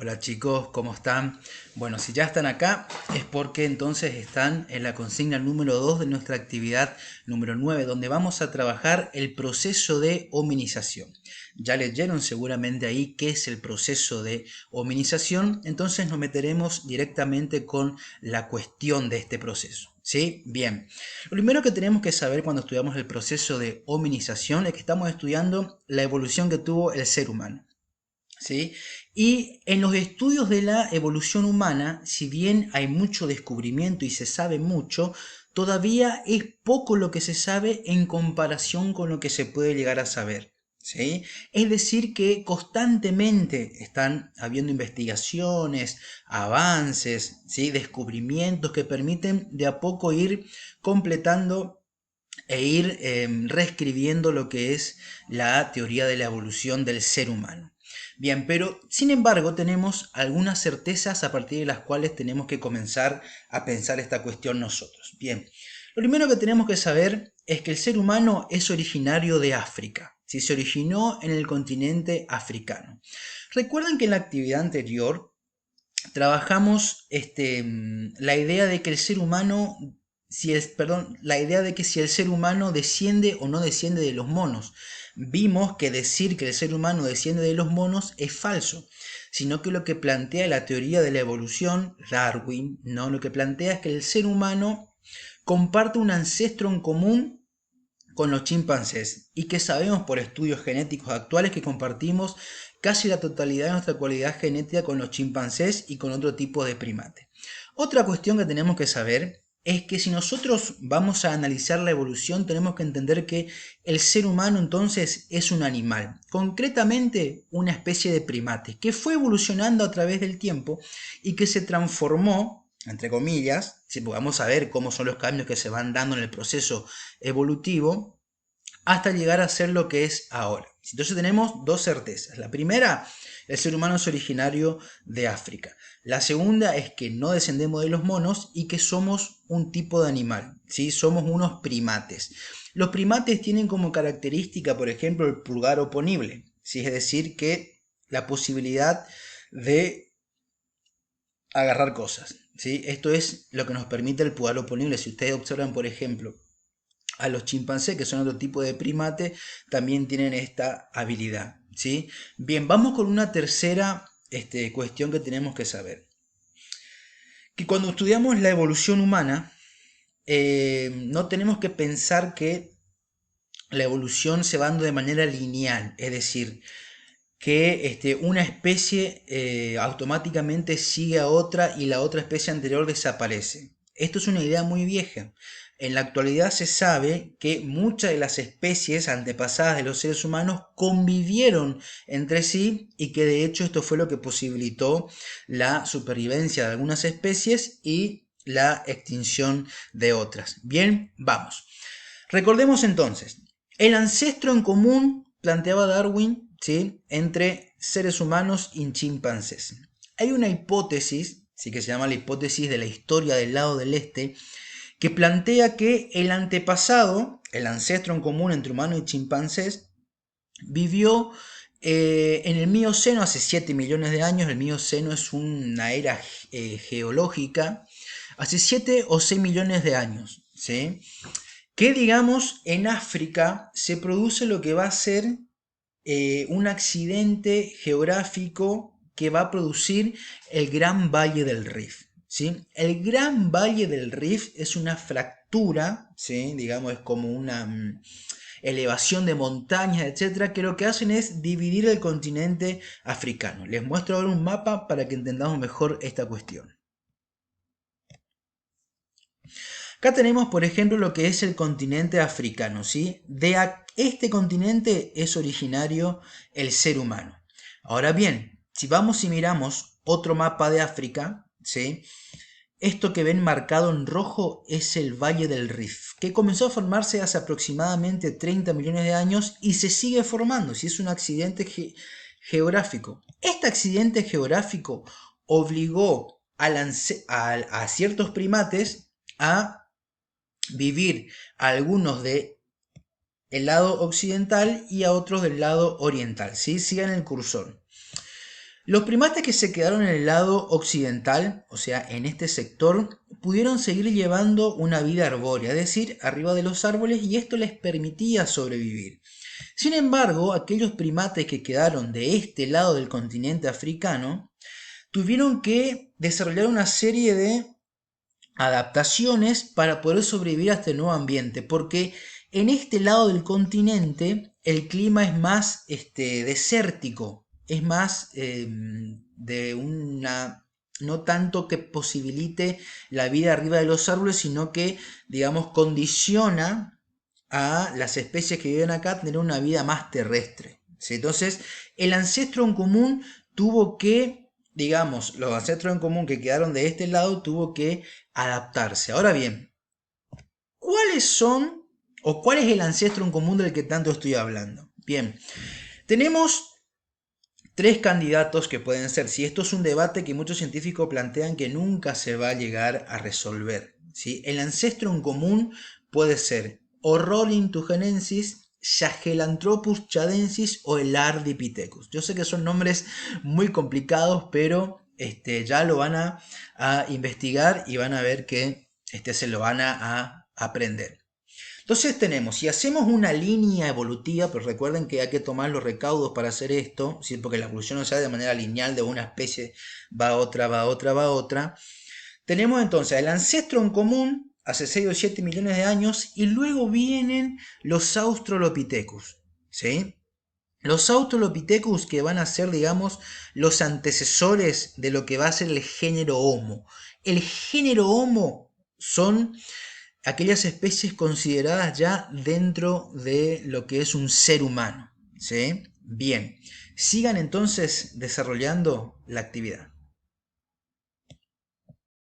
Hola chicos, ¿cómo están? Bueno, si ya están acá es porque entonces están en la consigna número 2 de nuestra actividad número 9, donde vamos a trabajar el proceso de hominización. Ya leyeron seguramente ahí qué es el proceso de hominización, entonces nos meteremos directamente con la cuestión de este proceso. ¿Sí? Bien. Lo primero que tenemos que saber cuando estudiamos el proceso de hominización es que estamos estudiando la evolución que tuvo el ser humano. ¿Sí? Y en los estudios de la evolución humana, si bien hay mucho descubrimiento y se sabe mucho, todavía es poco lo que se sabe en comparación con lo que se puede llegar a saber. ¿Sí? Es decir, que constantemente están habiendo investigaciones, avances, ¿sí? Descubrimientos que permiten de a poco ir completando e ir reescribiendo lo que es la teoría de la evolución del ser humano. Bien, pero sin embargo tenemos algunas certezas a partir de las cuales tenemos que comenzar a pensar esta cuestión nosotros. Bien, lo primero que tenemos que saber es que el ser humano es originario de África, ¿sí? Se originó en el continente africano. Recuerden que en la actividad anterior trabajamos la idea de que el ser humano, la idea de que si el ser humano desciende o no desciende de los monos. Vimos que decir que el ser humano desciende de los monos es falso, sino que lo que plantea la teoría de la evolución, Darwin, ¿no? Lo que plantea es que el ser humano comparte un ancestro en común con los chimpancés y que sabemos por estudios genéticos actuales que compartimos casi la totalidad de nuestra cualidad genética con los chimpancés y con otro tipo de primate. Otra cuestión que tenemos que saber es que si nosotros vamos a analizar la evolución tenemos que entender que el ser humano entonces es un animal, concretamente una especie de primate que fue evolucionando a través del tiempo y que se transformó, entre comillas, si podamos saber cómo son los cambios que se van dando en el proceso evolutivo, hasta llegar a ser lo que es ahora. Entonces tenemos dos certezas. La primera, el ser humano es originario de África. La segunda es que no descendemos de los monos y que somos un tipo de animal, ¿sí? Somos unos primates. Los primates tienen como característica, por ejemplo, el pulgar oponible, ¿sí? Es decir, que la posibilidad de agarrar cosas, ¿sí? Esto es lo que nos permite el pulgar oponible. Si ustedes observan, por ejemplo, a los chimpancés, que son otro tipo de primate, también tienen esta habilidad, ¿sí? Bien, vamos con una tercera cuestión que tenemos que saber. Que cuando estudiamos la evolución humana, no tenemos que pensar que la evolución se va dando de manera lineal, es decir, que una especie automáticamente sigue a otra y la otra especie anterior desaparece. Esto es una idea muy vieja. En la actualidad se sabe que muchas de las especies antepasadas de los seres humanos convivieron entre sí y que de hecho esto fue lo que posibilitó la supervivencia de algunas especies y la extinción de otras. Bien, vamos. Recordemos entonces, el ancestro en común, planteaba Darwin, ¿sí? Entre seres humanos y chimpancés. Hay una hipótesis, sí que se llama la hipótesis de la historia del lado del este, que plantea que el antepasado, el ancestro en común entre humanos y chimpancés, vivió en el Mioceno hace 7 millones de años. El Mioceno es una era geológica, hace 7 o 6 millones de años, ¿sí? Que digamos en África se produce lo que va a ser un accidente geográfico que va a producir el Gran Valle del Rift, ¿sí? El Gran Valle del Rift es una fractura, ¿sí? Digamos, es como una elevación de montañas, etcétera, que lo que hacen es dividir el continente africano. Les muestro ahora un mapa para que entendamos mejor esta cuestión. Acá tenemos, por ejemplo, lo que es el continente africano, ¿sí? Este continente es originario el ser humano. Ahora bien, si vamos y miramos otro mapa de África, ¿sí? Esto que ven marcado en rojo es el Valle del Rift, que comenzó a formarse hace aproximadamente 30 millones de años y se sigue formando, si es un accidente geográfico. Este accidente geográfico obligó a ciertos primates a vivir a algunos de el lado occidental y a otros del lado oriental, ¿sí? Sigan el cursor. Los primates que se quedaron en el lado occidental, o sea, en este sector, pudieron seguir llevando una vida arbórea, es decir, arriba de los árboles, y esto les permitía sobrevivir. Sin embargo, aquellos primates que quedaron de este lado del continente africano tuvieron que desarrollar una serie de adaptaciones para poder sobrevivir a este nuevo ambiente, porque en este lado del continente el clima es más desértico, es más de una, no tanto que posibilite la vida arriba de los árboles, sino que, digamos, condiciona a las especies que viven acá a tener una vida más terrestre, ¿sí? Entonces, el ancestro en común tuvo que, digamos, los ancestros en común que quedaron de este lado tuvo que adaptarse. Ahora bien, ¿cuáles son o cuál es el ancestro en común del que tanto estoy hablando? Bien, tenemos tres candidatos que pueden ser, si esto es un debate que muchos científicos plantean que nunca se va a llegar a resolver, ¿sí? El ancestro en común puede ser Orrolintugenensis, Sahelanthropus chadensis o el Ardipithecus. Yo sé que son nombres muy complicados, pero ya lo van a investigar y van a ver que se lo van a aprender. Entonces tenemos, si hacemos una línea evolutiva, pero recuerden que hay que tomar los recaudos para hacer esto, ¿sí? Porque la evolución no se da de manera lineal, de una especie va a otra, va a otra, va a otra. Tenemos entonces el ancestro en común hace 6 o 7 millones de años y luego vienen los Australopithecus, ¿sí? Los Australopithecus que van a ser, digamos, los antecesores de lo que va a ser el género Homo. El género Homo son aquellas especies consideradas ya dentro de lo que es un ser humano, ¿sí? Bien, sigan entonces desarrollando la actividad.